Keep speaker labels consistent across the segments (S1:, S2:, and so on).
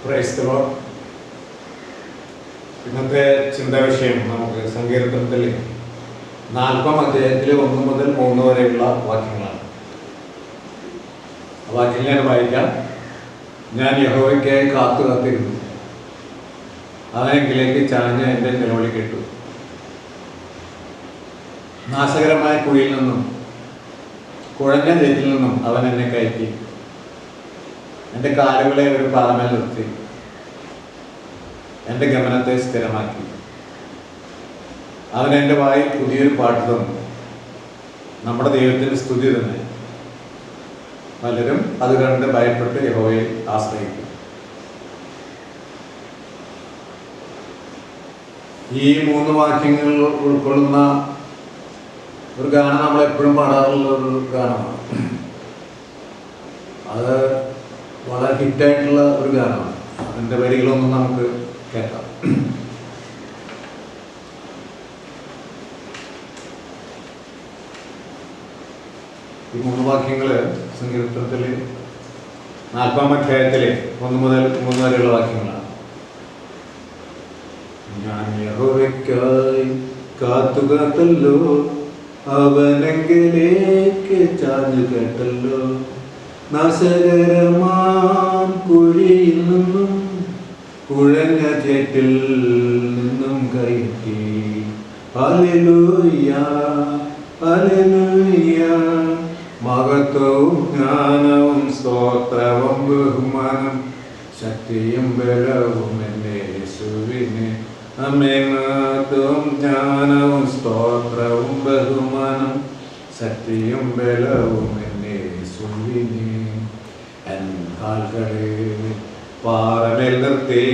S1: Praise the Lord. ഇന്നത്തെ ചിന്താ വിഷയം നമുക്ക് സങ്കീർത്തനത്തിൽ 40 അധ്യായത്തിൽ 1 മുതൽ 3 വരെയുള്ള വാക്യങ്ങളാണ്. ആ വാക്യം ഞാൻ വായിക്കാം. ഞാൻ യഹോവയ്ക്കായി കാത്തിരുന്നു, അവനെങ്കിലേക്ക് ചാഞ്ഞ് എൻ്റെ നിലവിളി കേട്ടു. നാശകരമായ കുഴിയിൽ നിന്നും കുഴഞ്ഞ തെറ്റിൽ നിന്നും അവൻ എന്നെ കയറ്റി, എൻ്റെ കാലുകളെ ഒരു പാറമേൽ നിർത്തി, എൻ്റെ ഗമനത്തെ സ്ഥിരമാക്കി. അവൻ എൻ്റെ വായിൽ പുതിയൊരു പാട്ട് തന്നു, നമ്മുടെ ദൈവത്തിൻ്റെ സ്തുതി തന്നെ. പലരും അത് കണ്ട് ഭയപ്പെട്ട് യഹോവയെ ആശ്രയിക്കും. ഈ 3 വാക്യങ്ങൾ ഉൾക്കൊള്ളുന്ന ഒരു ഗാനം നമ്മളെപ്പോഴും പാടാറുള്ള ഒരു ഗാനമാണ്. അത് വളരെ ഹിറ്റായിട്ടുള്ള ഒരു ഗാനമാണ്. അതിൻ്റെ വരികളൊന്നും നമുക്ക് കേൾക്കാം. ഈ 3 വാക്യങ്ങൾ സങ്കീർത്തനത്തിൽ 40 അധ്യായത്തിലെ 1 മുതൽ 3 വരെയുള്ള വാക്യങ്ങളാണ്. ഞാൻ യഹോവയ്ക്കായി കാത്തുകാത്തല്ലോ, അവനെങ്കിലേക്ക് ചാഞ്ഞു കേട്ടല്ലോ. നാശകരമാം കുഴിയിൽ നിന്നും കുഴഞ്ഞ ചേറ്റിൽ നിന്നും കയറ്റി. Hallelujah hallelujah. മഹത്വവും ജ്ഞാനവും സ്തോത്രവും ബഹുമാനം ശക്തിയും ബലവും എൻ്റെ യേശുവിന്. മഹത്വവും ജ്ഞാനവും സ്തോത്രവും ബഹുമാനം ശക്തിയും ബലവും എൻ്റെ യേശുവിന്. എൻ കാൽകളെ പാറമേൽ നിർത്തി,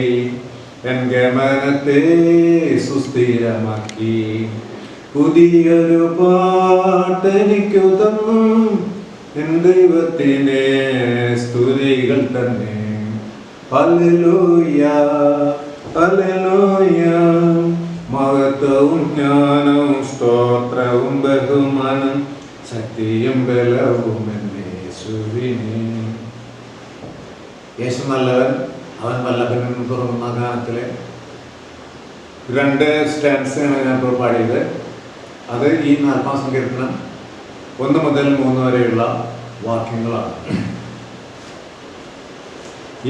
S1: എൻ ഗമനത്തെ സുസ്ഥിരമാക്കി. പുതിയൊരു പാട്ടെനിക്കു തന്നു, എൻ ദൈവത്തിൻ്റെ സ്തുതികൾ തന്നെ. Hallelujah hallelujah. മഹത്വവും ജ്ഞാനവും സ്തോത്രവും ബഹുമാനം ശക്തിയും ബലവും എൻ്റെ യേശുവിന്. യേശു നല്ലവൻ, അവൻ വല്ലഭൻ എന്ന് തുടങ്ങുന്ന ഗാനത്തിലെ 2 സ്റ്റാൻസാണ് ഞാൻ ഇപ്പോൾ പാടിയത്. അത് ഈ 40 സങ്കീർത്തനം 1 മുതൽ 3 വരെയുള്ള വാക്യങ്ങളാണ്.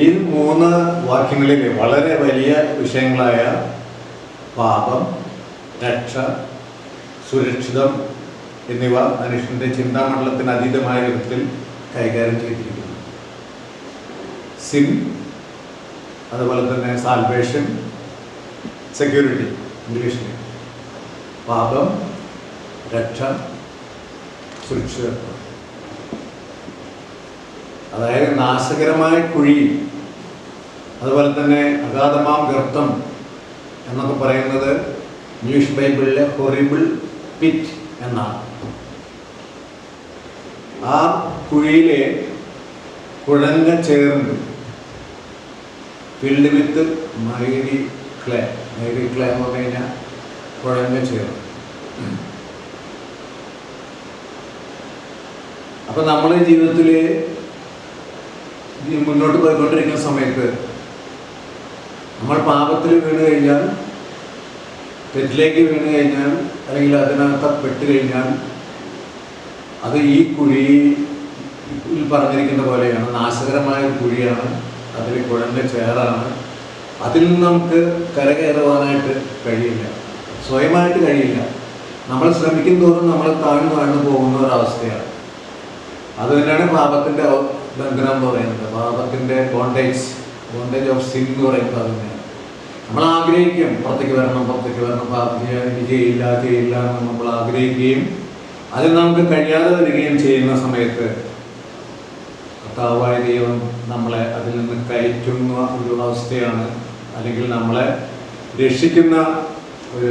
S1: ഈ 3 വാക്യങ്ങളിൽ വളരെ വലിയ വിഷയങ്ങളായ പാപം, രക്ഷ, സുരക്ഷിതം എന്നിവ മനുഷ്യൻ്റെ ചിന്താമണ്ഡലത്തിന് അതീതമായ വിധത്തിൽ കൈകാര്യം ചെയ്തിരിക്കുന്നു. സിൻ, അതുപോലെ തന്നെ സാൽവേഷൻ, സെക്യൂരിറ്റി ഇംഗ്ലീഷിൽ. പാപം, രക്ഷ, സുരക്ഷിതത്വം. അതായത് നാശകരമായ കുഴി, അതുപോലെ തന്നെ അഗാധമാം ഗർത്തം എന്നൊക്കെ പറയുന്നത് ഇംഗ്ലീഷ് ബൈബിളിലെ ഹൊറിബിൾ പിറ്റ് എന്നാണ്. ആ കുഴിയിലെ കുഴഞ്ഞ ചേർന്ന് ഫിൽഡ് വിത്ത് മൈരി ക്ലേ. മൈരി ക്ലേ എന്ന് പറഞ്ഞു കഴിഞ്ഞാൽ കുഴഞ്ഞ ചേർന്ന്. അപ്പം നമ്മൾ ജീവിതത്തിൽ മുന്നോട്ട് പോയിക്കൊണ്ടിരിക്കുന്ന സമയത്ത് നമ്മൾ പാപത്തിൽ വീണ് കഴിഞ്ഞാൽ, തെറ്റിലേക്ക് വീണ് കഴിഞ്ഞാൽ, അല്ലെങ്കിൽ അതിനകത്ത് പെട്ട് കഴിഞ്ഞാൽ, അത് ഈ കുഴിയിൽ പറഞ്ഞിരിക്കുന്ന പോലെയാണ്. നാശകരമായ കുഴിയാണ്, അതിൽ കുഴഞ്ഞ ചേറാണ്. അതിൽ നിന്ന് നമുക്ക് കരകയറുവാനായിട്ട് കഴിയില്ല, സ്വയമായിട്ട് കഴിയില്ല. നമ്മൾ ശ്രമിക്കും തോറും നമ്മൾ താഴ്ന്നു പോകുന്ന ഒരവസ്ഥയാണ്. അത് തന്നെയാണ് പാപത്തിൻ്റെ ബന്ധനം എന്ന് പറയുന്നത്. പാപത്തിൻ്റെ ബോണ്ടേജ് ഓഫ് സിൻ എന്ന് പറയുന്നത് അത് തന്നെയാണ്. നമ്മൾ ആഗ്രഹിക്കും പുറത്തേക്ക് വരണം, പാപം ചെയ്യില്ല എന്ന് നമ്മൾ ആഗ്രഹിക്കുകയും അതിൽ നമുക്ക് കഴിയാതെ വരികയും ചെയ്യുന്ന സമയത്ത് കർത്താവായ ദൈവം നമ്മളെ അതിൽ നിന്ന് കയറ്റുന്ന ഒരു അവസ്ഥയാണ്, അല്ലെങ്കിൽ നമ്മളെ രക്ഷിക്കുന്ന ഒരു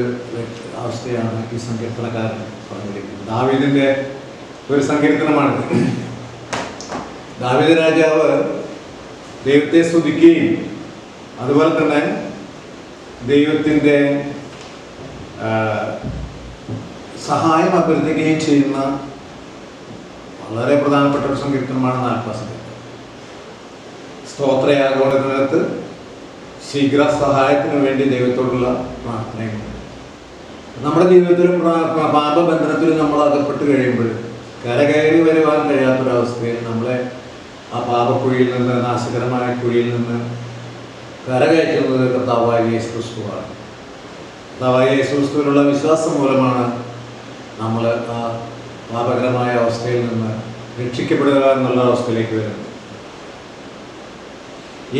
S1: അവസ്ഥയാണ് ഈ സങ്കീർത്തനക്കാരൻ പറഞ്ഞിരിക്കുന്നത്. ദാവീദിൻ്റെ ഒരു സങ്കീർത്തനമാണിത്. ദാവീദ് രാജാവ് ദൈവത്തെ സ്തുതിക്കുകയും അതുപോലെ തന്നെ ദൈവത്തിൻ്റെ സഹായം അഭ്യർത്ഥിക്കുകയും ചെയ്യുന്ന വളരെ പ്രധാനപ്പെട്ട ഒരു സങ്കീർത്തനമാണ് 40 സങ്കീർത്തനം. സ്തോത്രയാഗോടത്തിനകത്ത് ശീഘ്ര സഹായത്തിന് വേണ്ടി ദൈവത്തോടുള്ള പ്രാർത്ഥനയുണ്ട്. നമ്മുടെ ജീവിതത്തിലും പാപബന്ധനത്തിലും നമ്മൾ അകപ്പെട്ട് കഴിയുമ്പോൾ കരകയറി വരുവാൻ കഴിയാത്തൊരവസ്ഥയിൽ നമ്മളെ ആ പാപക്കുഴിയിൽ നിന്ന്, നാശകരമായ കുഴിയിൽ നിന്ന് കരകയറ്റുന്നത് കർത്താവായ യേശു ക്രിസ്തുവാണ്. കർത്താവായ യേശു ക്രിസ്തുവിലുള്ള വിശ്വാസം മൂലമാണ് നമ്മൾ ആ പാപകരമായ അവസ്ഥയിൽ നിന്ന് രക്ഷിക്കപ്പെടുക എന്നുള്ള അവസ്ഥയിലേക്ക് വരുന്നത്.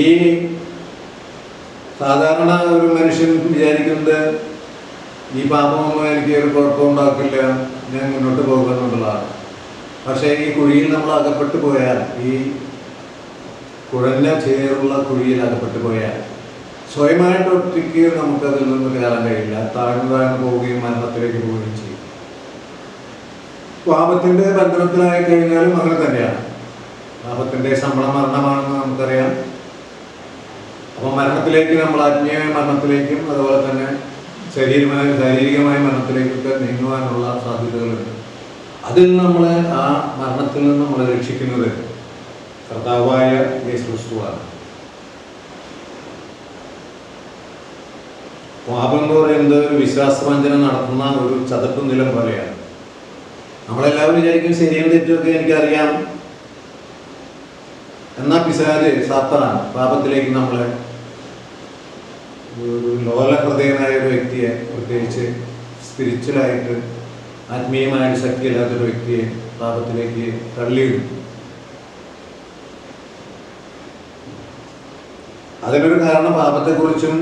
S1: ഈ സാധാരണ ഒരു മനുഷ്യൻ വിചാരിക്കുന്നത് ഈ പാപമൊന്നും എനിക്ക് ഒരു കുഴപ്പമുണ്ടാക്കില്ല, ഞാൻ മുന്നോട്ട് പോകുക എന്നുള്ളതാണ്. പക്ഷേ ഈ കുഴിയിൽ നമ്മൾ അകപ്പെട്ടു പോയാൽ, ഈ കുഴഞ്ഞ ചേറുള്ള കുഴിയിൽ അകപ്പെട്ടു പോയാൽ സ്വയമായിട്ട് ഒറ്റയ്ക്ക് നമുക്കതിൽ നിന്ന് കയറാൻ കഴിയില്ല. താഴ്ന്നു പോവുകയും മരണത്തിലേക്ക് പോവുകയും ചെയ്യും. പാപത്തിൻ്റെ ബന്ധനത്തിലായി കഴിഞ്ഞാലും അങ്ങനെ തന്നെയാണ്. പാപത്തിൻ്റെ ശമ്പളം മരണമാണെന്ന് നമുക്കറിയാം. അപ്പോൾ മരണത്തിലേക്ക് നമ്മൾ ആത്മീയ മരണത്തിലേക്കും അതുപോലെ തന്നെ ശാരീരികമായ മരണത്തിലേക്കൊക്കെ നീങ്ങുവാനുള്ള സാധ്യതകളുണ്ട്. അതിൽ നമ്മളെ ആ മരണത്തിൽ നിന്ന് നമ്മളെ രക്ഷിക്കുന്നത് കർത്താവായ യേശു ക്രിസ്തുവാണ്. പാപം എന്ന് പറയുന്നത് ഒരു വിശ്വാസവഞ്ചന നടത്തുന്ന ഒരു ചതുപ്പ് നിലം പോലെയാണ്. നമ്മളെല്ലാവരും വിചാരിക്കും ശരിയും തെറ്റുമൊക്കെ എനിക്കറിയാം, എന്നാൽ പിശാച് സാത്താൻ പാപത്തിലേക്ക് നമ്മളെ, ഒരു ലോലഹൃദയനായ ഒരു വ്യക്തിയെ, പ്രത്യേകിച്ച് സ്പിരിച്വലായിട്ട് ആത്മീയമായ ശക്തിയില്ലാത്തൊരു വ്യക്തിയെ പാപത്തിലേക്ക് തള്ളിയിടും. അതിനൊരു കാരണം പാപത്തെക്കുറിച്ചും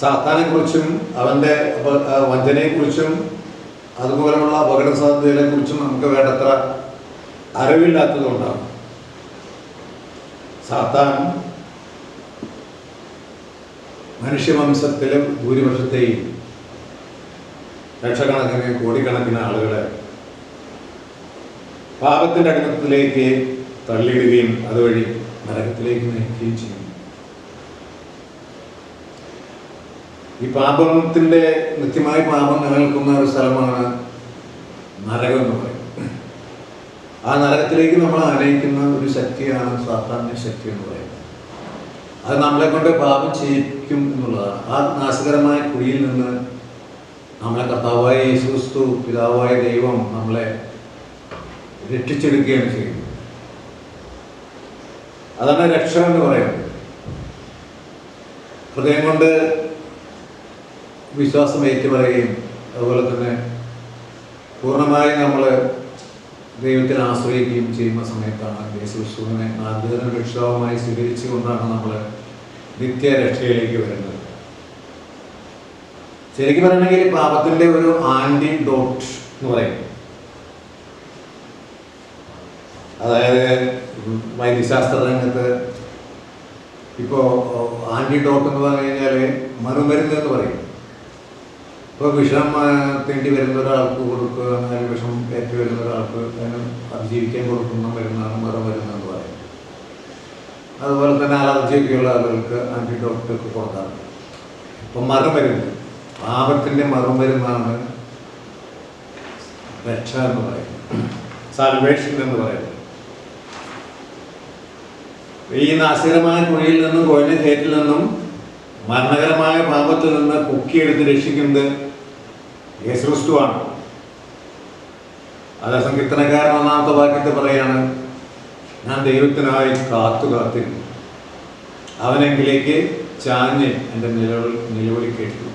S1: സാത്താനെക്കുറിച്ചും അവൻ്റെ വഞ്ചനയെക്കുറിച്ചും അതുപോലെയുള്ള അപകട സാധ്യതകളെക്കുറിച്ചും നമുക്ക് വേണ്ടത്ര അറിവില്ലാത്തതുകൊണ്ടാണ്. സാത്താൻ മനുഷ്യവംശത്തിലെ ഭൂരിപക്ഷത്തെയും ലക്ഷക്കണക്കിന് കോടിക്കണക്കിന് ആളുകളെ പാപത്തിൻ്റെ അടിമത്തത്തിലേക്ക് തള്ളിയിടുകയും അതുവഴി നരകത്തിലേക്ക് നയിക്കുകയും ചെയ്യും. ഈ പാപത്തിൻ്റെ നിത്യമായ പാപം നിലനിൽക്കുന്ന ഒരു സ്ഥലമാണ് നരകം എന്ന് പറയുന്നത്. ആ നരകത്തിലേക്ക് നമ്മൾ ആനയിക്കുന്ന ഒരു ശക്തിയാണ് സാത്താന്യ ശക്തി എന്ന് പറയുന്നത്. അത് നമ്മളെ കൊണ്ട് പാപം ചെയ്യിക്കും എന്നുള്ളതാണ്. ആ നാശകരമായ കുഴിയിൽ നിന്ന് നമ്മളെ കർത്താവായ യേശു ക്രിസ്തു, പിതാവായ ദൈവം നമ്മളെ രക്ഷിച്ചെടുക്കുകയാണ് ചെയ്യുന്നത്. അതാണ് രക്ഷ എന്ന് പറയുന്നത്. ഹൃദയം കൊണ്ട് വിശ്വാസം ഏറ്റുപറയുകയും അതുപോലെ തന്നെ പൂർണ്ണമായി നമ്മൾ ദൈവത്തിൽ ആശ്രയിക്കുകയും ചെയ്യുന്ന സമയത്താണ് യേശു ക്രിസ്തുവിനെ ആദ്യ രക്ഷാവുമായി സ്വീകരിച്ചുകൊണ്ടാണ് നമ്മൾ നിത്യരക്ഷയിലേക്ക് വരുന്നത്. ശരിക്കും പറയണമെങ്കിൽ പാപത്തിൻ്റെ ഒരു ആൻറ്റിഡോട്ട് എന്ന് പറയും. അതായത് വൈദ്യശാസ്ത്ര രംഗത്ത് ഇപ്പോൾ ആൻറ്റിഡോട്ട് എന്ന് പറഞ്ഞു കഴിഞ്ഞാൽ മറുമരുന്ന് എന്ന് പറയും. ഇപ്പോൾ വിഷം തേണ്ടി വരുന്ന ഒരാൾക്ക് കൊടുക്കുക, എന്നാൽ വിഷം ഏറ്റു വരുന്ന ഒരാൾക്ക് അതിന് അതിജീവിക്കാൻ കൊടുക്കുന്ന മരുന്നാണ് മറുമരുന്നെന്ന് പറയും. അതുപോലെ തന്നെ അലർജിയൊക്കെയുള്ള ആളുകൾക്ക് ആൻറ്റിഡോട്ട് കൊടുക്കാറുണ്ട്. അപ്പം മറുമരുന്ന്, പാപത്തിൻ്റെ മറുമരുന്നാണ് രക്ഷ എന്ന് പറയുന്നത്, സാൽവേഷൻ എന്ന് പറയുന്നത്. ഈ നാശകരമായ കുഴിയിൽ നിന്നും കുഴഞ്ഞ ചേറ്റിൽ നിന്നും മരണകരമായ പാപത്തിൽ നിന്ന് പൊക്കിയെടുത്ത് രക്ഷിക്കുന്നത് യേശു ക്രിസ്തുവാണ്. അത് സങ്കീർത്തനക്കാരൻ 1-ാമത്തെ വാക്യത്തിൽ പറയാണ്, ഞാൻ ദൈവത്തിനായി കാത്തിരുന്നു, അവനെങ്കിലേക്ക് ചാഞ്ഞ് എൻ്റെ നിലവിളി കേട്ടു.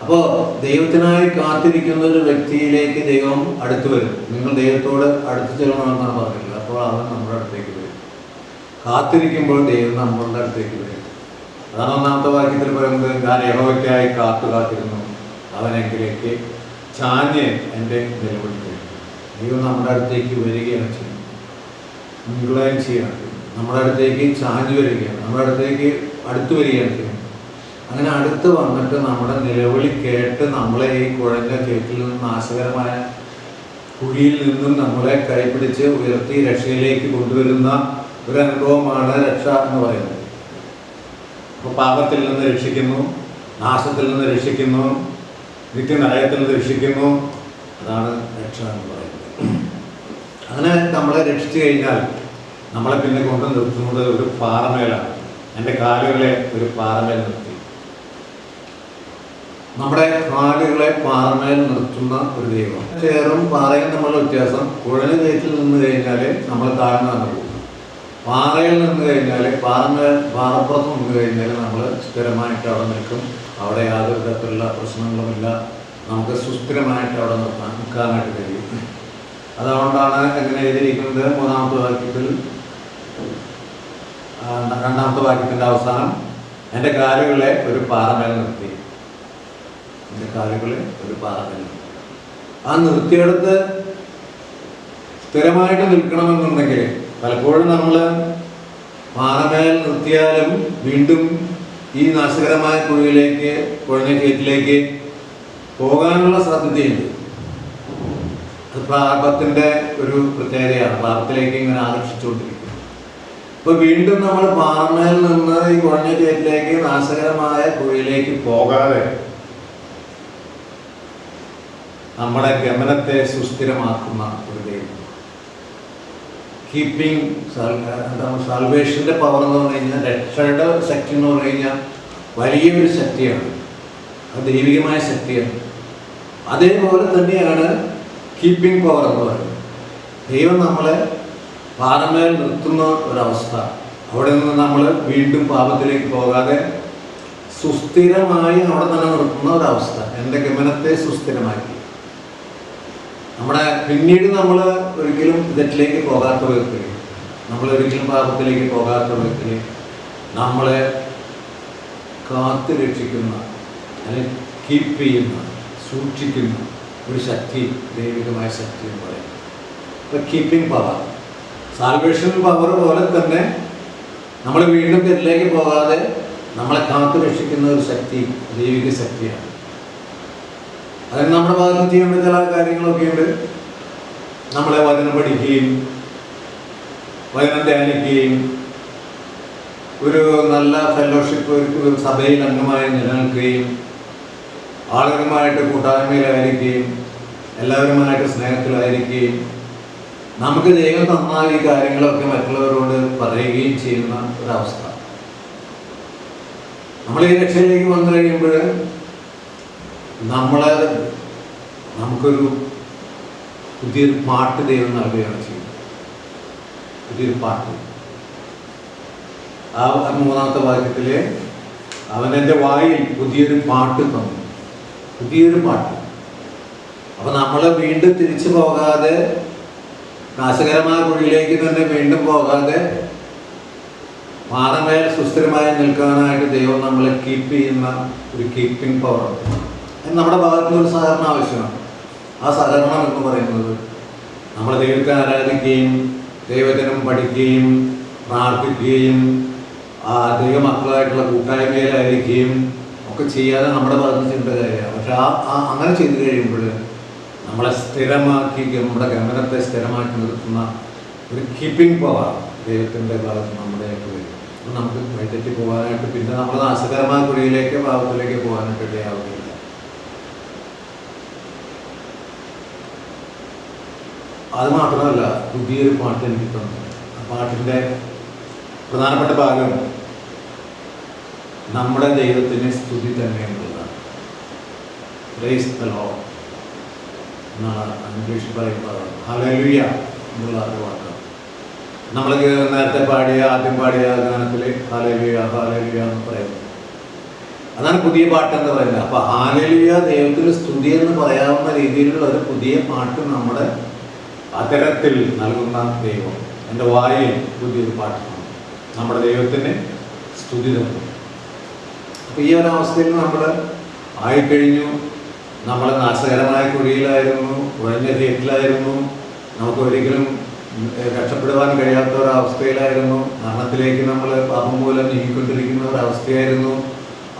S1: അപ്പോൾ ദൈവത്തിനായി കാത്തിരിക്കുന്ന ഒരു വ്യക്തിയിലേക്ക് ദൈവം അടുത്തു വരും. നിങ്ങൾ ദൈവത്തോട് അടുത്ത് ചെല്ലണമെന്നാണ് പറഞ്ഞിട്ടുള്ളത്. അപ്പോൾ അവൻ നമ്മുടെ അടുത്തേക്ക് വരും. കാത്തിരിക്കുമ്പോൾ ദൈവം നമ്മളുടെ അടുത്തേക്ക് വരും. അതാണ് 1-ാമത്തെ വാക്യത്തിൽ പറയുന്നത്, ഞാൻ യഹോവയ്ക്കായി കാത്തിരുന്നു, അവനെങ്കിലേക്ക് ചാഞ്ഞ് എൻ്റെ നിലവിളി കേട്ടു. ദൈവം നമ്മുടെ അടുത്തേക്ക് വരികയാണ് ചെയ്യുന്നത്, ഇൻക്ലൈൻ ചെയ്യുകയാണ്, നമ്മുടെ അടുത്തേക്ക് ചാഞ്ഞു വരികയാണ്, നമ്മുടെ അടുത്തേക്ക് അടുത്ത് വരികയാണ് ചെയ്യുന്നത്. അങ്ങനെ അടുത്ത് വന്നിട്ട് നമ്മുടെ നിലവിളി കേട്ട് നമ്മളെ ഈ കുഴഞ്ഞ ചേറ്റിൽ നിന്നും നാശകരമായ കുഴിയിൽ നിന്നും നമ്മളെ കൈപിടിച്ച് ഉയർത്തി രക്ഷയിലേക്ക് കൊണ്ടുവരുന്ന ഒരു അനുഭവമാണ് രക്ഷ എന്ന് പറയുന്നത്. അപ്പോൾ പാപത്തിൽ നിന്ന് രക്ഷിക്കുന്നു, നാശത്തിൽ നിന്ന് രക്ഷിക്കുന്നു, നിത്യനരകത്തിൽ നിന്ന് രക്ഷിക്കുന്നു. അതാണ് രക്ഷ എന്ന് പറയുന്നത്. അങ്ങനെ നമ്മളെ രക്ഷിച്ചു കഴിഞ്ഞാൽ നമ്മളെ പിന്നെ കൊണ്ട് നിർത്തുന്നത് ഒരു പാറമേലാണ്. എൻ്റെ കാലുകളെ ഒരു പാറമേൽ നിർത്തി. നമ്മുടെ കാലുകളെ പാറമേൽ നിർത്തുന്ന ഒരു ദൈവം. ചേറും പാറയും തമ്മിലുള്ള വ്യത്യാസം, കുഴഞ്ഞ കയറ്റിൽ നിന്ന് കഴിഞ്ഞാൽ നമ്മൾ താഴ്ന്നു പോകും. പാറയിൽ നിന്ന് കഴിഞ്ഞാൽ പാറപ്പുറത്ത് നിന്ന് കഴിഞ്ഞാൽ നമ്മൾ സ്ഥിരമായിട്ട് അവിടെ നിൽക്കും. അവിടെ യാതൊരു തരത്തിലുള്ള പ്രശ്നങ്ങളുമില്ല. നമുക്ക് സുസ്ഥിരമായിട്ട് അവിടെ നിൽക്കാനായിട്ട് കഴിയും. അതുകൊണ്ടാണ് എങ്ങനെ എഴുതിയിരിക്കുന്നത്, മൂന്നാമത്തെ വാക്യത്തിൽ, രണ്ടാമത്തെ വാക്യത്തിൻ്റെ അവസാനം, എൻ്റെ കാലുകളെ ഒരു പാറമേൽ നിർത്തി. എൻ്റെ കാലുകളെ ഒരു പാറമേൽ നിർത്തി. ആ നിർത്തിയെടുത്ത് സ്ഥിരമായിട്ട് നിൽക്കണമെന്നുണ്ടെങ്കിൽ പലപ്പോഴും നമ്മൾ പാറമേൽ നിർത്തിയാലും വീണ്ടും ഈ നാശകരമായ കുഴിയിലേക്ക്, കുഴഞ്ഞ കയറ്റിലേക്ക് പോകാനുള്ള സാധ്യതയുണ്ട്. അത് പാപത്തിൻ്റെ ഒരു പ്രത്യേകതയാണ്. പാപത്തിലേക്ക് ഇങ്ങനെ ആകർഷിച്ചുകൊണ്ടിരിക്കും. അപ്പോൾ വീണ്ടും നമ്മൾ പാറമേൽ നിന്ന് ഈ കുഴഞ്ഞ കയറ്റിലേക്ക്, നാശകരമായ കുഴിയിലേക്ക് പോകാതെ നമ്മുടെ ഗമനത്തെ സുസ്ഥിരമാക്കുന്ന ഒരു ദൈവം. കീപ്പിംഗ് സാൽവേഷൻ്റെ പവർ എന്ന് പറഞ്ഞു കഴിഞ്ഞാൽ, രക്ഷയുടെ ശക്തി എന്ന് പറഞ്ഞു കഴിഞ്ഞാൽ വലിയൊരു ശക്തിയാണ്. അത് ദൈവികമായ ശക്തിയാണ്. അതേപോലെ തന്നെയാണ് കീപ്പിംഗ് പവർ എന്ന് പറയുന്നത്. ദൈവം നമ്മളെ പാറമേൽ നിർത്തുന്ന ഒരവസ്ഥ. അവിടെ നിന്ന് നമ്മൾ വീണ്ടും പാപത്തിലേക്ക് പോകാതെ സുസ്ഥിരമായി അവിടെ തന്നെ നിർത്തുന്ന ഒരവസ്ഥ. എൻ്റെ ഗമനത്തെ സുസ്ഥിരമാക്കി. നമ്മുടെ പിന്നീട് നമ്മൾ ഒരിക്കലും തെറ്റിലേക്ക് പോകാത്ത വിധത്തിൽ, നമ്മളൊരിക്കലും പാപത്തിലേക്ക് പോകാത്ത വിധത്തിൽ നമ്മളെ കാത്തു രക്ഷിക്കുന്ന, അല്ലെങ്കിൽ കീപ്പ് ചെയ്യുന്ന, സൂക്ഷിക്കുന്ന ഒരു ശക്തി, ദൈവികമായ ശക്തി എന്ന് പറയും. ഇപ്പോൾ കീപ്പിംഗ് പവർ, സാൽവേഷൻ പവർ പോലെ തന്നെ നമ്മൾ വീണ്ടും തെറ്റിലേക്ക് പോകാതെ നമ്മളെ കാത്തു രക്ഷിക്കുന്ന ഒരു ശക്തി, ദൈവിക ശക്തിയാണ്. അതിന് നമ്മുടെ ഭാഗത്ത് ചെയ്യേണ്ട ചില കാര്യങ്ങളൊക്കെ ഉണ്ട്. നമ്മളെ വചനം പഠിക്കുകയും വചനം ധ്യാനിക്കുകയും ഒരു നല്ല ഫെലോഷിപ്പ്, ഒരു സഭയിൽ അംഗമായി നിലനിൽക്കുകയും ആളുകളുമായിട്ട് കൂട്ടായ്മയിലായിരിക്കുകയും എല്ലാവരുമായിട്ട് സ്നേഹത്തിലായിരിക്കുകയും നമുക്ക് ദൈവം തന്ന ഈ കാര്യങ്ങളൊക്കെ മറ്റുള്ളവരോട് പറയുകയും ചെയ്യുന്ന ഒരവസ്ഥ. നമ്മൾ ഈ രക്ഷയിലേക്ക് വന്നു കഴിയുമ്പോൾ നമുക്കൊരു പുതിയൊരു പാട്ട് ദൈവം നൽകുകയാണ് ചെയ്യുന്നത്. പുതിയൊരു പാട്ട്. ആ മൂന്നാമത്തെ വാക്യത്തിൽ, അവൻ എൻ്റെ വായിൽ പുതിയൊരു പാട്ട് തന്നു. പുതിയൊരു പാട്ട്. അപ്പം നമ്മൾ വീണ്ടും തിരിച്ചു പോകാതെ, നാശകരമായ കുഴിയിലേക്ക് തന്നെ വീണ്ടും പോകാതെ പാറമേൽ സുസ്ഥിരമായി നിൽക്കാനായിട്ട് ദൈവം നമ്മളെ കീപ്പ് ചെയ്യുന്ന ഒരു കീപ്പിംഗ് പവർ. നമ്മുടെ ഭാഗത്തുനിന്ന് ഒരു സഹകരണം ആവശ്യമാണ്. ആ സഹകരണം എന്ന് പറയുന്നത് നമ്മൾ ദൈവത്തെ ആരാധിക്കുകയും ദൈവജനം പഠിക്കുകയും പ്രാർത്ഥിക്കുകയും ദൈവമക്കളായിട്ടുള്ള കൂട്ടായ്മയിലായിരിക്കുകയും ഒക്കെ ചെയ്യാതെ നമ്മുടെ ഭാഗത്ത് ചെയ്യേണ്ട കാര്യമാണ്. പക്ഷെ അങ്ങനെ ചെയ്തു കഴിയുമ്പോൾ നമ്മളെ സ്ഥിരമാക്കി, നമ്മുടെ ഗമനത്തെ സ്ഥിരമാക്കി നിർത്തുന്ന ഒരു കീപ്പിംഗ് പവർ ദൈവത്തിൻ്റെ ഭാഗത്ത് നമ്മുടെ ആയിട്ട് വരും. അപ്പോൾ നമുക്ക് വഴിതെറ്റി പോകാനായിട്ട്, പിന്നെ നമ്മൾ നാശകരമായ കുഴിയിലേക്ക്, പാപത്തിലേക്ക് പോകാനായിട്ട് ഇടയാവുകയില്ല. അത് മാത്രമല്ല, പുതിയൊരു പാട്ട് എനിക്ക് തന്നു. ആ പാട്ടിൻ്റെ പ്രധാനപ്പെട്ട ഭാഗം നമ്മുടെ ദൈവത്തിൻ്റെ സ്തുതി തന്നെയുള്ളതാണ്. പ്രൈസ് ദി ലോർഡ് എന്നാണ് ഇംഗ്ലീഷിൽ പറയുന്നത്. ഹല്ലേലൂയ എന്നുള്ള ഒരു വാക്കാണ്. നമ്മൾ നേരത്തെ ആദ്യം പാടിയ ഗാനത്തിൽ ഹല്ലേലൂയ ഹല്ലേലൂയ എന്ന് പറയുന്നത്. അതാണ് പുതിയ പാട്ട് എന്ന് പറയുന്നത്. അപ്പോൾ ഹല്ലേലൂയ, ദൈവത്തിന് സ്തുതി എന്ന് പറയാവുന്ന രീതിയിലുള്ള ഒരു പുതിയ പാട്ട് നമ്മുടെ അതരത്തിൽ നൽകുന്ന ദൈവം. എൻ്റെ വായിൽ പുതിയൊരു പാട്ടാണ്. നമ്മുടെ ദൈവത്തിന് സ്തുതി തന്നു. അപ്പോൾ ഈ ഒരവസ്ഥയിൽ നമ്മൾ ആയിക്കഴിഞ്ഞു. നമ്മൾ നാശകരമായ കുഴിയിലായിരുന്നു, കുഴഞ്ഞ കയറ്റിലായിരുന്നു, നമുക്ക് ഒരിക്കലും രക്ഷപ്പെടുവാൻ കഴിയാത്ത ഒരവസ്ഥയിലായിരുന്നു. മരണത്തിലേക്ക് നമ്മൾ പാപം മൂലം നീങ്ങിക്കൊണ്ടിരിക്കുന്ന ഒരവസ്ഥയായിരുന്നു.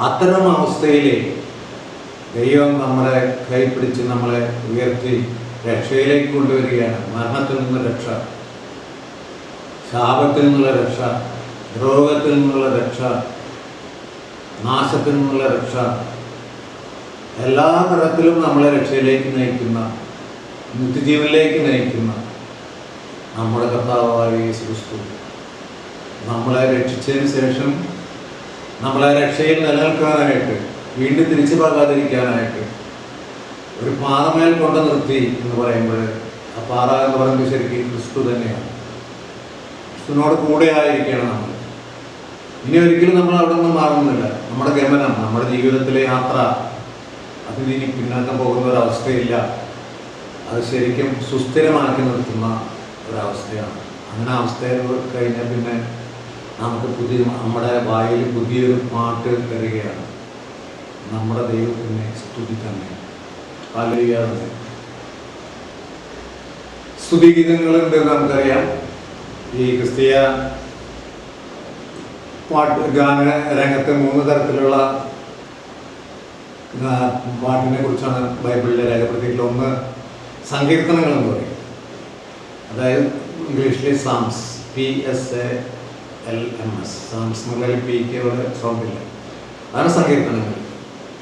S1: അത്തരം അവസ്ഥയിൽ ദൈവം നമ്മളെ കൈപ്പിടിച്ച് നമ്മളെ ഉയർത്തി രക്ഷയിലേക്ക് കൊണ്ടുവരികയാണ്. മരണത്തിൽ നിന്ന് രക്ഷ, ശാപത്തിൽ നിന്നുള്ള രക്ഷ, രോഗത്തിൽ നിന്നുള്ള രക്ഷ, നാശത്തിൽ നിന്നുള്ള രക്ഷ, എല്ലാ തരത്തിലും നമ്മളെ രക്ഷയിലേക്ക് നയിക്കുന്ന, നിത്യജീവനിലേക്ക് നയിക്കുന്ന നമ്മുടെ കർത്താവായ യേശു ക്രിസ്തു നമ്മളെ രക്ഷിച്ചതിന് ശേഷം നമ്മളെ രക്ഷയിൽ നിലനിൽക്കാനായിട്ട്, വീണ്ടും തിരിച്ചു പോകാതിരിക്കാനായിട്ട് ഒരു പാറമേൽ കൊണ്ട് നിർത്തി എന്ന് പറയുമ്പോൾ ആ പാറ എന്ന് പറയുന്നത് ശരിക്കും ക്രിസ്തു തന്നെയാണ്. ക്രിസ്തുവിനോട് കൂടെ ആയിരിക്കണം നമ്മൾ. ഇനി ഒരിക്കലും നമ്മൾ അവിടെ നിന്ന് മാറുന്നില്ല. നമ്മുടെ ഗമനം, നമ്മുടെ ജീവിതത്തിലെ യാത്ര അതിന് ഇനി പിന്നാക്കം പോകുന്ന ഒരവസ്ഥയില്ല. അത് ശരിക്കും സുസ്ഥിരമാക്കി നിർത്തുന്ന ഒരവസ്ഥയാണ്. അങ്ങനെ അവസ്ഥയിൽ കഴിഞ്ഞാൽ പിന്നെ നമുക്ക് നമ്മുടെ വായിൽ പുതിയൊരു പാട്ട് തരികയാണ്. നമ്മുടെ ദൈവത്തിൻ്റെ സ്തുതി തന്നെ. ഹല്ലേലൂയ. സ്തുതിഗീതങ്ങളുണ്ട് നമുക്കറിയാം. ഈ ക്രിസ്തീയ ഗാന രംഗത്ത് 3 തരത്തിലുള്ള പാട്ടിനെ കുറിച്ചാണ് ബൈബിളിൽ രേഖപ്പെടുത്തിയിട്ടുള്ളത്. ഒന്ന് സങ്കീർത്തനങ്ങൾ എന്ന് പറയും, അതായത് ഇംഗ്ലീഷിലെ സാംസ്, PSALMS. സാംസ് എന്നുള്ളതിൽ പിക്ക് അവിടെ സൗണ്ടില്ല, അതാണ് സങ്കീർത്തനങ്ങൾ.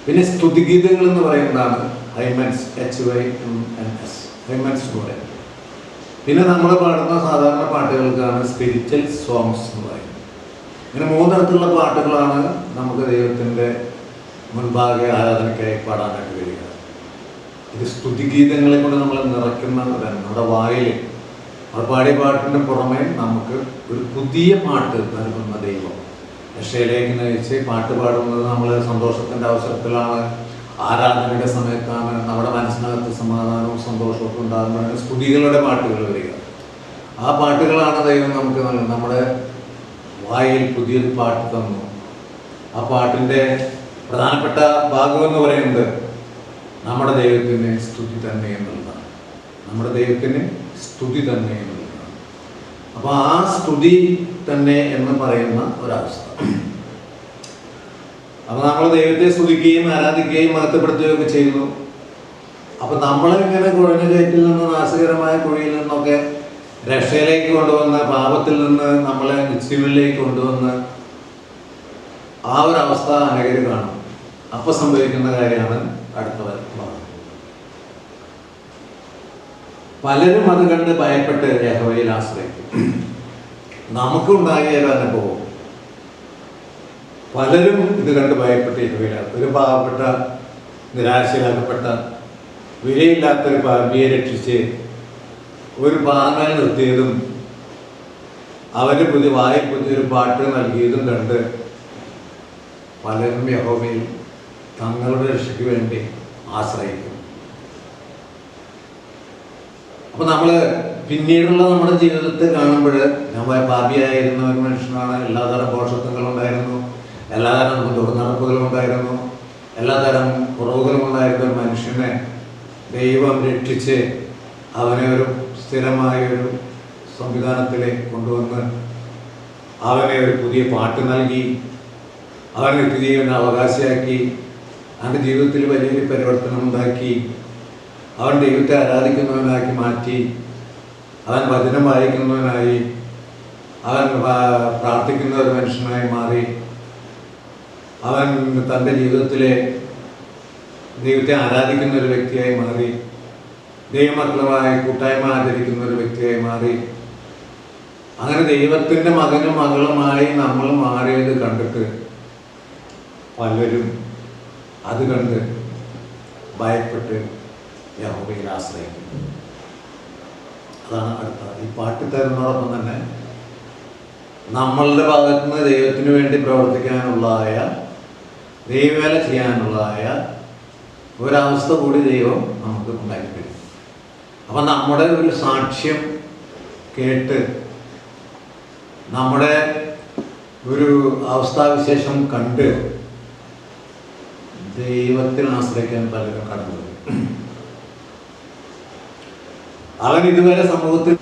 S1: പിന്നെ സ്തുതിഗീതങ്ങൾ എന്ന് പറയുന്നതാണ് ഹൈമൻസ്, HYMNS, ഹൈമൻസ് എന്ന് പറയും. പിന്നെ നമ്മൾ പാടുന്ന സാധാരണ പാട്ടുകൾക്കാണ് സ്പിരിച്വൽ സോങ്സ് എന്ന് പറയുന്നത്. ഇങ്ങനെ 3 തരത്തിലുള്ള പാട്ടുകളാണ് നമുക്ക് ദൈവത്തിൻ്റെ മുൻപാകെ ആരാധനയ്ക്കായി പാടാനായിട്ട് വരിക. ഇത് സ്തുതിഗീതങ്ങളെ കൊണ്ട് നമ്മൾ നിറയ്ക്കുന്നതാണ്. നമ്മുടെ വായിൽ നമ്മൾ പാടിയ പാട്ടിൻ്റെ പുറമെ നമുക്ക് ഒരു പുതിയ പാട്ട് നൽകുന്ന ദൈവം രക്ഷയിലേക്ക് നയിച്ച് പാട്ട് പാടുന്നത് നമ്മൾ സന്തോഷത്തിൻ്റെ അവസരത്തിലാണ്, ആരാധനയുടെ സമയത്താണ്, നമ്മുടെ മനസ്സിനകത്ത് സമാധാനവും സന്തോഷവും ഒക്കെ ഉണ്ടാകുമ്പോഴാണ് സ്തുതികളുടെ പാട്ടുകൾ വരിക. ആ പാട്ടുകളാണ് ദൈവം നമുക്ക് നൽകുന്നത്. നമ്മുടെ വായിൽ പുതിയൊരു പാട്ട് തന്നു. ആ പാട്ടിൻ്റെ പ്രധാനപ്പെട്ട ഭാഗമെന്ന് പറയുന്നത് നമ്മുടെ ദൈവത്തിന് സ്തുതി തന്നെ എന്നുള്ളതാണ്. നമ്മുടെ ദൈവത്തിന് സ്തുതി തന്നെ എന്നുള്ളതാണ്. അപ്പോൾ ആ സ്തുതി തന്നെ എന്ന് പറയുന്ന ഒരവസ്ഥ. അപ്പോൾ നമ്മൾ ദൈവത്തെ സ്തുതിക്കുകയും ആരാധിക്കുകയും മഹത്വപ്പെടുത്തുകയൊക്കെ ചെയ്യുന്നു. അപ്പോൾ നമ്മളിങ്ങനെ കുഴഞ്ഞ കയറ്റിൽ നിന്ന്, നാശകരമായ കുഴിയിൽ നിന്നൊക്കെ രക്ഷയിലേക്ക് കൊണ്ടുവന്ന്, പാപത്തിൽ നിന്ന് നമ്മളെ നിത്യതയിലേക്ക് കൊണ്ടുവന്ന് ആ ഒരവസ്ഥ അനേകർ കാണും. അപ്പോൾ സംഭവിക്കുന്ന കാര്യമാണ് അടുത്ത ഭാഗം. പലരും അത് കണ്ട് ഭയപ്പെട്ട് യഹോവയിൽ ആശ്രയിക്കും. നമുക്കുണ്ടായ ഒരു അനുഭവം, പലരും ഇത് കണ്ട് ഭയപ്പെട്ട് യഹോവയിലാണ്. ഒരു പാവപ്പെട്ട, നിരാശയിലാക്കപ്പെട്ട, വിലയില്ലാത്തൊരു പാപിയെ രക്ഷിച്ച് ഒരു പാറമേൽ നിർത്തിയതും അവന് വായിൽ പുതിയൊരു പാട്ട് നൽകിയതും കണ്ട് പലരും യഹോവയിൽ തങ്ങളുടെ രക്ഷയ്ക്ക് വേണ്ടി ആശ്രയിക്കും. അപ്പോൾ നമ്മൾ പിന്നീടുള്ള നമ്മുടെ ജീവിതത്തെ കാണുമ്പോൾ, ഞാൻ പാപിയായിരുന്ന ഒരു മനുഷ്യനാണ്, എല്ലാതരം പോഷത്വങ്ങളും ഉണ്ടായിരുന്നു, എല്ലാതരം ദുർനടപ്പുകളും ഉണ്ടായിരുന്നു, എല്ലാതരം കുറവുകളും ഉണ്ടായിരുന്ന ഒരു മനുഷ്യനെ ദൈവം രക്ഷിച്ച് അവനെ ഒരു സ്ഥിരമായൊരു സംവിധാനത്തിലേക്ക് കൊണ്ടുവന്ന് അവനെ ഒരു പുതിയ പാട്ട് നൽകി, അവനെ നിത്യജീവൻ അവകാശിയാക്കി, അവൻ്റെ ജീവിതത്തിൽ വലിയൊരു പരിവർത്തനം ഉണ്ടാക്കി, അവൻ ദൈവത്തെ ആരാധിക്കുന്നവനാക്കി മാറ്റി, അവൻ വചനം വായിക്കുന്നവനായി, അവൻ പ്രാർത്ഥിക്കുന്ന ഒരു മനുഷ്യനായി മാറി, അവൻ തൻ്റെ ജീവിതത്തിലെ ദൈവത്തെ ആരാധിക്കുന്ന ഒരു വ്യക്തിയായി മാറി, ദൈവമക്കളുമായി കൂട്ടായ്മ ആചരിക്കുന്ന ഒരു വ്യക്തിയായി മാറി. അങ്ങനെ ദൈവത്തിൻ്റെ മകനും മകളുമായി നമ്മൾ മാറിയത് കണ്ടിട്ട് പലരും അത് കണ്ട് ഭയപ്പെട്ട് യഹോവയിൽ ആശ്രയിക്കും. അതാണ് അടുത്ത ഈ പാട്ട് തരുന്നതോടൊപ്പം തന്നെ നമ്മളുടെ ഭാഗത്തു നിന്ന് ദൈവത്തിന് വേണ്ടി പ്രവർത്തിക്കാനുള്ളതായ, ദൈവവേല ചെയ്യാനുള്ളതായ ഒരവസ്ഥ കൂടി ദൈവം നമുക്ക് ഉണ്ടാക്കി തരും. അപ്പം നമ്മുടെ ഒരു സാക്ഷ്യം കേട്ട്, നമ്മുടെ ഒരു അവസ്ഥാവിശേഷം കണ്ട് ദൈവത്തിൽ ആശ്രയിക്കാൻ പലരും കടന്നു വരും. അവൻ ഇതുവരെ സമൂഹത്തിൽ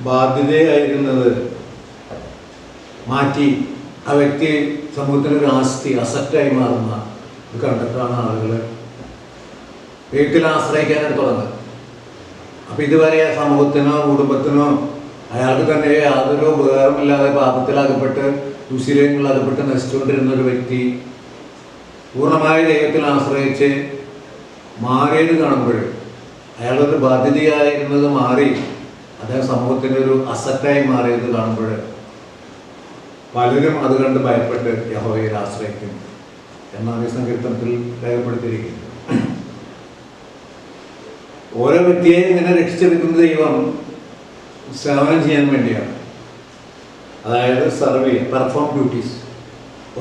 S1: ബാധ്യതയായിരുന്നത് മാറ്റി ആ വ്യക്തി സമൂഹത്തിനൊരു ആസ്തി, അസറ്റായി മാറുന്ന ഇത് കണ്ടിട്ടാണ് ആളുകൾ ദൈവത്തിൽ ആശ്രയിക്കാനായിട്ട് തുടങ്ങുന്നത്. അപ്പം ഇതുവരെ ആ സമൂഹത്തിനോ കുടുംബത്തിനോ അയാൾക്ക് തന്നെ യാതൊരു ഉപകാരമില്ലാതെ പാപത്തിലാകപ്പെട്ട് ദുശീലങ്ങളിലാകപ്പെട്ട് നശിച്ചുകൊണ്ടിരുന്ന ഒരു വ്യക്തി പൂർണ്ണമായി ദൈവത്തിൽ ആശ്രയിച്ച് മാറിയത് കാണുമ്പോൾ, അയാളൊരു ബാധ്യതയായിരുന്നത് മാറി അദ്ദേഹം സമൂഹത്തിൻ്റെ ഒരു അസറ്റായി മാറിയത് കാണുമ്പോൾ പലരും അത് കണ്ട് ഭയപ്പെട്ട് യഹോവയിൽ ആശ്രയിക്കും എന്നാണ് ഈ സങ്കീർത്തനത്തിൽ രേഖപ്പെടുത്തിയിരിക്കുന്നത്. ഓരോ വ്യക്തിയെയും ഇങ്ങനെ രക്ഷിച്ചെടുക്കുന്ന ദൈവം സേവനം ചെയ്യാൻ വേണ്ടിയാണ്. അതായത് സർവ് ചെയ്യുക, പെർഫോം ഡ്യൂട്ടീസ്.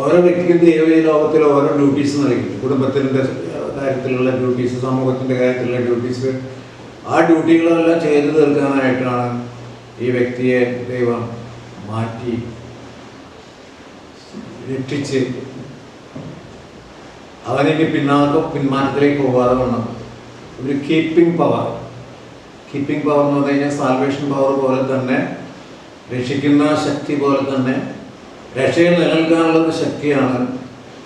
S1: ഓരോ വ്യക്തിക്കും ദൈവം ഈ ലോകത്തിൽ ഓരോ ഡ്യൂട്ടീസ് നൽകിയിട്ടുണ്ട്. കുടുംബത്തിൻ്റെ കാര്യത്തിലുള്ള ഡ്യൂട്ടീസ്, സമൂഹത്തിൻ്റെ കാര്യത്തിലുള്ള ഡ്യൂട്ടീസ്. ആ ഡ്യൂട്ടികളെല്ലാം ചെയ്തു തീർക്കാനായിട്ടാണ് ഈ വ്യക്തിയെ ദൈവം മാറ്റി രക്ഷിച്ച് അവനിക്ക് പിന്മാറ്റത്തിലേക്ക് പോകാതെ വണ്ണം ഒരു കീപ്പിംഗ് പവർ എന്ന് പറഞ്ഞു കഴിഞ്ഞാൽ സാൽവേഷൻ പവർ പോലെ തന്നെ, രക്ഷിക്കുന്ന ശക്തി പോലെ തന്നെ രക്ഷയിൽ നിലനിൽക്കാനുള്ള ഒരു ശക്തിയാണ്,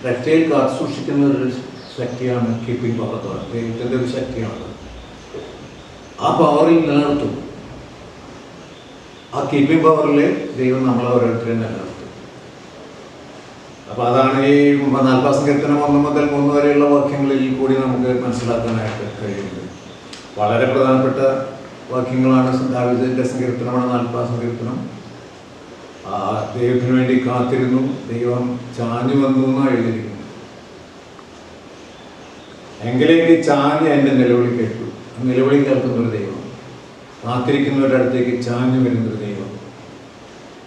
S1: രക്ഷയിൽ കാത്തു സൂക്ഷിക്കുന്ന ഒരു ശക്തിയാണ് കീപ്പിംഗ് പവർ. ദൈവത്തിൻ്റെ ഒരു ശക്തിയാണ്. ആ പവറിൽ നിലനിർത്തും. ആ കീപ്പിംഗ് പവറിൽ ദൈവം നമ്മളെ ഓരോരുത്തരെയും നിലനിർത്തും. അപ്പോൾ അതാണ് ഈ 40 സങ്കീർത്തനം 1 മുതൽ 3 വരെയുള്ള വാക്യങ്ങളിൽ കൂടി നമുക്ക് മനസ്സിലാക്കാനായിട്ട് കഴിയുന്നത്. വളരെ പ്രധാനപ്പെട്ട വാക്യങ്ങളാണ്. ദാവീദിന്റെ സങ്കീർത്തനമാണ് 40 സങ്കീർത്തനം. ദൈവത്തിന് വേണ്ടി കാത്തിരുന്നു, ദൈവം ചാഞ്ഞു വന്നു എന്നാണ് എഴുതിയിരിക്കുന്നത്. എങ്കിലേക്ക് ചാഞ്ഞ് എൻ്റെ നിലവിളി കേട്ടു. നിലവിളി കേൾക്കുന്നൊരു ദൈവം, കാത്തിരിക്കുന്നവരുടെ അടുത്തേക്ക് ചാഞ്ഞു വരുന്നൊരു ദൈവം,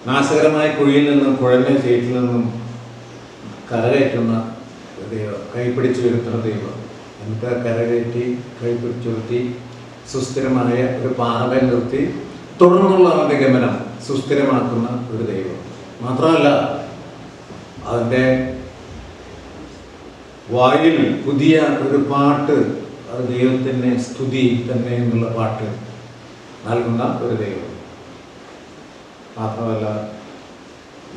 S1: നാശകരമായ കുഴിയിൽ നിന്നും കുഴഞ്ഞ ചേറ്റിൽ നിന്നും കരകയറ്റുന്ന ദൈവം, കൈപ്പിടിച്ചു വരുത്തുന്ന ദൈവം. എന്നിട്ട് കരകയറ്റി കൈപ്പിടിച്ചുയർത്തി സുസ്ഥിരമായ ഒരു പാറമേൽ നിർത്തി തുടർന്നുള്ള അവൻ്റെ ഗമനം സുസ്ഥിരമാക്കുന്ന ഒരു ദൈവം. മാത്രമല്ല, അതിൻ്റെ വായിൽ പുതിയ ഒരു പാട്ട്, അത് ദൈവത്തിൻ്റെ സ്തുതി തന്നെ എന്നുള്ള പാട്ട് നൽകുന്ന ഒരു ദൈവം. മാത്രമല്ല,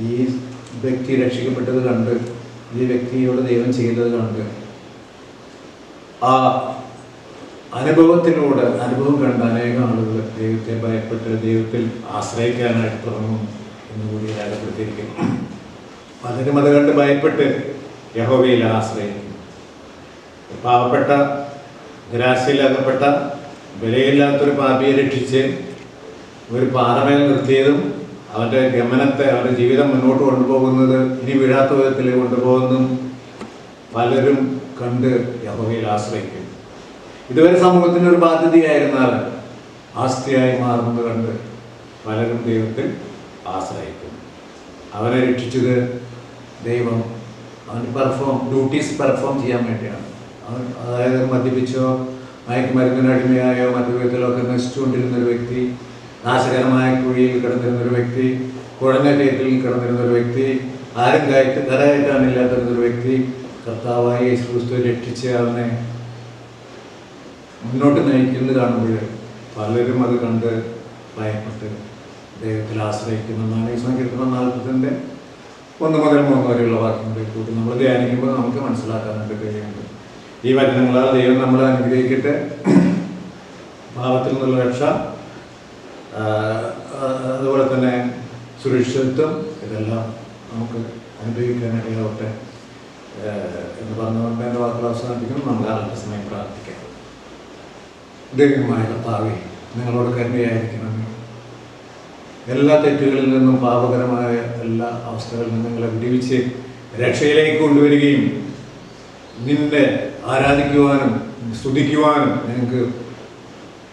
S1: ഈ വ്യക്തി രക്ഷിക്കപ്പെട്ടത് കണ്ട്, ഈ വ്യക്തിയോട് ദൈവം ചെയ്തത് കണ്ട്, ആ അനുഭവം കണ്ട അനേകം ആളുകൾ ദൈവത്തെ ഭയപ്പെട്ട് ദൈവത്തിൽ ആശ്രയിക്കാനായിട്ട് തുടങ്ങും എന്നുകൂടി രേഖപ്പെടുത്തിയിരിക്കുന്നു. പലരും അത് കണ്ട് ഭയപ്പെട്ട് യഹോവയിൽ ആശ്രയിക്കും. പാവപ്പെട്ട, നിരാശയിലകപ്പെട്ട, വിലയില്ലാത്തൊരു പാപിയെ രക്ഷിച്ച് ഒരു പാറമേൽ നിർത്തിയതും അവൻ്റെ ഗമനത്തെ, അവൻ്റെ ജീവിതം മുന്നോട്ട് കൊണ്ടുപോകുന്നത്, ഇനി വീഴാത്ത വിധത്തിൽ കൊണ്ടുപോകുന്നതും പലരും കണ്ട് യഹോവയിൽ ആശ്രയിക്കും. ഇതുവരെ സമൂഹത്തിൻ്റെ ഒരു ബാധ്യതയായിരുന്നാൽ ആസ്തിയായി മാറുന്നത് കണ്ട് പലരും ദൈവത്തിൽ ആശ്രയിക്കും. അവരെ രക്ഷിച്ചത് ദൈവം അവന് ഡ്യൂട്ടീസ് പെർഫോം ചെയ്യാൻ വേണ്ടിയാണ്. അതായത് മദ്യപിച്ചോ മയക്കുമരുന്നിന് അടിമയായോ മറ്റു വിധത്തിലൊക്കെ നശിച്ചുകൊണ്ടിരുന്നൊരു വ്യക്തി, നാശകരമായ കുഴിയിൽ കിടന്നിരുന്നൊരു വ്യക്തി, കുഴഞ്ഞ കയറ്റിൽ കിടന്നിരുന്നൊരു വ്യക്തി, ആരും കരകയറ്റാനില്ലാതിരുന്നൊരു വ്യക്തി, കർത്താവായ യേശു ക്രിസ്തു രക്ഷിച്ച് അവനെ മുന്നോട്ട് നയിക്കുന്നത് കാണുമ്പോൾ പലരും അത് കണ്ട് ഭയപ്പെട്ട് ദൈവത്തിൽ ആശ്രയിക്കുമെന്നാണ് ഈ സങ്കീർത്തനം 40 1 മുതൽ 3 വരെയുള്ള വാക്യങ്ങളിൽ കൂടി നമ്മൾ ധ്യാനിക്കുമ്പോൾ നമുക്ക് മനസ്സിലാക്കാനായിട്ട് കഴിയുന്നുണ്ട്. ഈ വചനങ്ങളാൽ ദൈവം നമ്മളെ അനുഗ്രഹിക്കട്ടെ. പാപത്തിൽ നിന്നുള്ള രക്ഷ, അതുപോലെ തന്നെ സുരക്ഷിതത്വം, ഇതെല്ലാം നമുക്ക് അനുഭവിക്കാനിടയാവട്ടെ എന്ന് പറഞ്ഞുകൊണ്ട് എൻ്റെ വാക്കുകൾ അവസാനിപ്പിക്കുന്നു. നമുക്ക് അല്പസമയം പ്രാർത്ഥിക്കാം. ദൈവമായ കർത്താവേ, നിങ്ങളോട് കരുണയായിരിക്കണമേ. എല്ലാ തെറ്റുകളിൽ നിന്നും, പാപകരമായ എല്ലാ അവസ്ഥകളിൽ നിന്നും നിങ്ങളെ വിടുവിച്ച് രക്ഷയിലേക്ക് കൊണ്ടുവരികയും നിന്നെ ആരാധിക്കുവാനും സ്തുതിക്കുവാനും ഞങ്ങൾക്ക്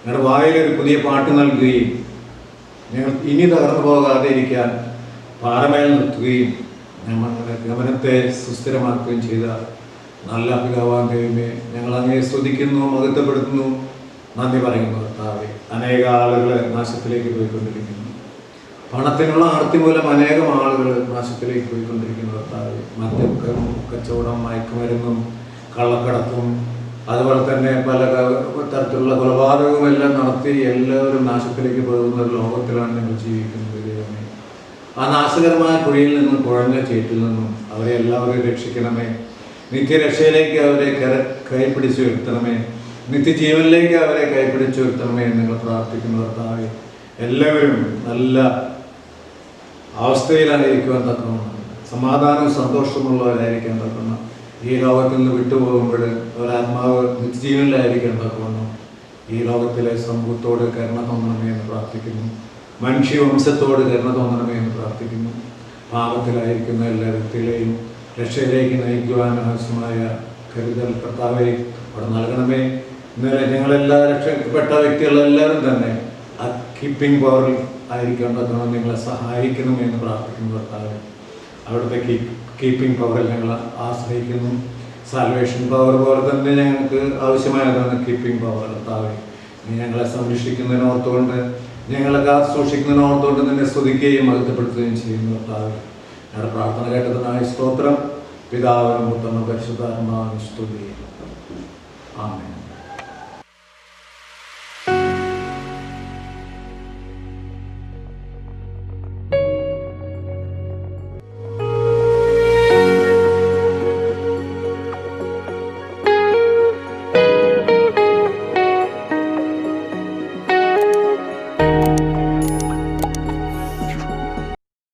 S1: ഞങ്ങളുടെ വായിലൊരു പുതിയ പാട്ട് നൽകുകയും ഞങ്ങൾ ഇനി തകർന്നു പോകാതെ ഇരിക്കാൻ പാറമേൽ നിർത്തുകയും ഞങ്ങളുടെ ഗമനത്തെ സുസ്ഥിരമാക്കുകയും ചെയ്ത നല്ല പിതാവാൻ ദൈവമേ, ഞങ്ങൾ അങ്ങേ സ്തുതിക്കുന്നു, മഹത്വപ്പെടുത്തുന്നു, നന്ദി പറയുന്നു. കർത്താവേ, അനേക ആളുകൾ നാശത്തിലേക്ക് പോയിക്കൊണ്ടിരിക്കുന്നു. പണത്തിനുള്ള ആർത്തി മൂലം അനേകം ആളുകൾ നാശത്തിലേക്ക് പോയിക്കൊണ്ടിരിക്കുന്നു. കർത്താവേ, മദ്യം കച്ചവടം, മയക്കുമരുന്നും കള്ളക്കടത്തും, അതുപോലെ തന്നെ പല തരത്തിലുള്ള കൊലപാതകവും എല്ലാം നടത്തി എല്ലാവരും നാശത്തിലേക്ക് പോകുന്ന ഒരു ലോകത്തിലാണ് ഞങ്ങൾ ജീവിക്കുന്നത്. ദൈവമേ, ആ നാശകരമായ കുഴിയിൽ നിന്നും, കുഴഞ്ഞ ചേറ്റിൽ നിന്നും അവരെ എല്ലാവരെയും രക്ഷിക്കണമേ. നിത്യരക്ഷയിലേക്ക് അവരെ കൈപ്പിടിച്ചു വരുത്തണമേ. നിത്യജീവനിലേക്ക് അവരെ കൈപ്പിടിച്ചു വരുത്തണമേ എന്ന് നിങ്ങൾ പ്രാർത്ഥിക്കുന്നു. കർത്താവേ, എല്ലാവരും നല്ല അവസ്ഥയിലായിരിക്കുവാൻ തക്കണം, സമാധാനവും സന്തോഷമുള്ളവരായിരിക്കാൻ തക്കണം. ഈ ലോകത്തിൽ നിന്ന് വിട്ടുപോകുമ്പോൾ ഒരാത്മാവ് നിത്യജീവനിലായിരിക്കാൻ തക്കണം. ഈ ലോകത്തിലെ സമൂഹത്തോട് കരുണ തോന്നണമേ എന്ന് പ്രാർത്ഥിക്കുന്നു. മനുഷ്യവംശത്തോട് കരുണ തോന്നണമേ എന്ന് പ്രാർത്ഥിക്കുന്നു. പാപത്തിലായിരിക്കുന്ന എല്ലാ വ്യക്തികളെയും രക്ഷയിലേക്ക് നയിക്കുവാൻ ആവശ്യമായ കരുതൽ കർത്താവെ അവിടെ നൽകണമേ. ഇന്നലെ ഞങ്ങളെല്ലാ രക്ഷപ്പെട്ട വ്യക്തികളെല്ലാവരും തന്നെ ആ കീപ്പിംഗ് പവറിൽ ആയിരിക്കേണ്ടതാണ് നിങ്ങളെ സഹായിക്കണമേ എന്ന് പ്രാർത്ഥിക്കുന്നു കർത്താവെ. അവിടുത്തെ കീപ്പിംഗ് പവറിൽ ഞങ്ങൾ ആശ്രയിക്കുന്നു. സാൽവേഷൻ പവർ പോലെ തന്നെ ഞങ്ങൾക്ക് ആവശ്യമായതാണ് കീപ്പിംഗ് പവർ കർത്താവെ. നീ ഞങ്ങളെ സംരക്ഷിക്കുന്നതിനോർത്തുകൊണ്ട് ഞങ്ങളെ കാത്ത് സൂക്ഷിക്കുന്നതിനോർത്തുകൊണ്ട് നിന്നെ സ്തുതിക്കുകയും മഹത്വപ്പെടുത്തുകയും ചെയ്യുന്നു കർത്താവെ. ഞങ്ങളുടെ പ്രാർത്ഥന കേട്ടതിനായ സ്തോത്രം. പിതാവിനും പുത്രനും പരിശുദ്ധാത്മാവിനും സ്തുതി. ആമേൻ.